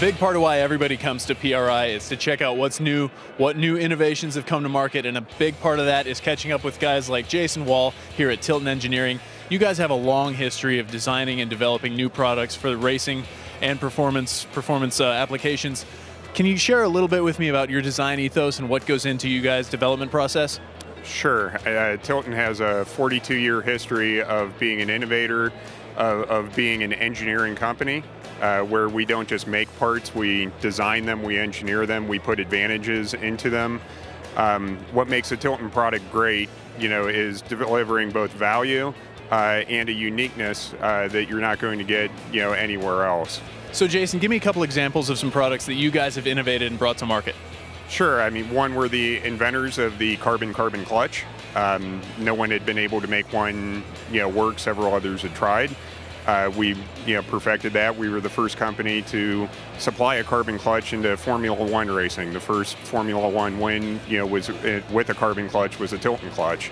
big part of why everybody comes to PRI is to check out what's new, what new innovations have come to market, and a big part of that is catching up with guys like Jason Wall here at Tilton Engineering. You guys have a long history of designing and developing new products for racing and performance applications. Can you share a little bit with me about your design ethos and what goes into you guys' development process? Sure. Tilton has a 42-year history of being an innovator, of being an engineering company, where we don't just make parts, we design them, we engineer them, we put advantages into them. What makes a Tilton product great, is delivering both value and a uniqueness that you're not going to get, anywhere else. So Jason, give me a couple examples of some products that you guys have innovated and brought to market. Sure. I mean, one, we're the inventors of the carbon-carbon clutch. No one had been able to make one, work. Several others had tried. We, perfected that. We were the first company to supply a carbon clutch into Formula One racing. The first Formula One win, was with a carbon clutch was a Tilton clutch.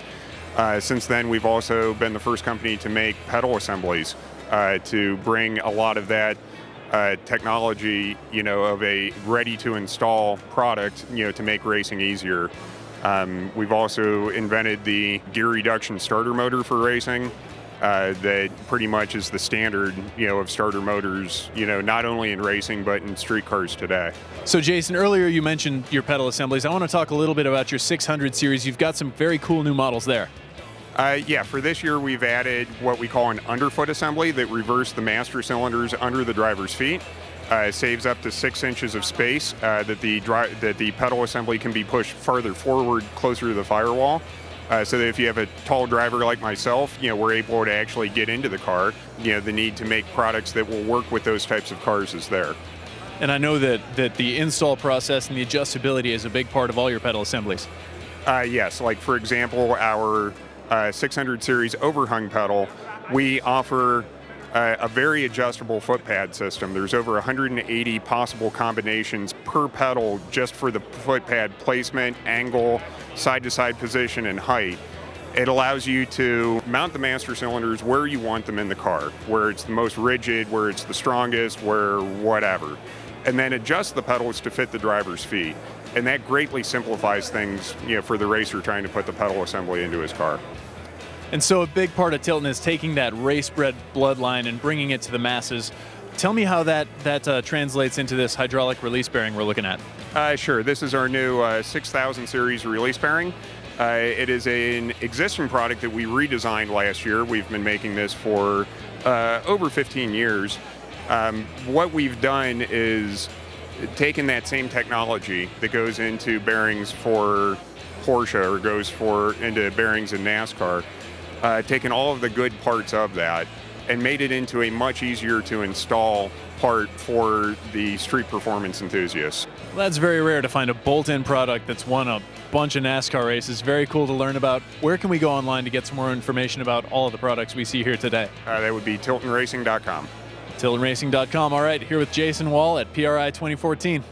Since then, we've also been the first company to make pedal assemblies to bring a lot of that technology, of a ready-to-install product, to make racing easier. We've also invented the gear reduction starter motor for racing. That pretty much is the standard, of starter motors, not only in racing, but in street cars today. So Jason, earlier you mentioned your pedal assemblies. I want to talk a little bit about your 600 series. You've got some very cool new models there. Yeah, for this year we've added what we call an underfoot assembly that reverses the master cylinders under the driver's feet. Saves up to 6 inches of space that the pedal assembly can be pushed farther forward, closer to the firewall. So that if you have a tall driver like myself, we're able to actually get into the car. The need to make products that will work with those types of cars is there. And I know that the install process and the adjustability is a big part of all your pedal assemblies. Yes, like for example, our 600 series overhung pedal, we offer a very adjustable foot pad system. There's over 180 possible combinations per pedal just for the foot pad placement, angle, side-to-side position, and height. It allows you to mount the master cylinders where you want them in the car, where it's the most rigid, where it's the strongest, where whatever. And then adjust the pedals to fit the driver's feet. And that greatly simplifies things, for the racer trying to put the pedal assembly into his car. And so a big part of Tilton is taking that race-bred bloodline and bringing it to the masses. Tell me how that translates into this hydraulic release bearing we're looking at. Sure. This is our new 6000 series release bearing. It is an existing product that we redesigned last year. We've been making this for over 15 years. What we've done is taken that same technology that goes into bearings for Porsche or goes into bearings in NASCAR, taken all of the good parts of that and made it into a much easier to install part for the street performance enthusiasts. Well, that's very rare to find a bolt-in product that's won a bunch of NASCAR races. Very cool to learn about. Where can we go online to get some more information about all of the products we see here today? That would be tiltonracing.com. tiltonracing.com. All right, here with Jason Wall at PRI 2014.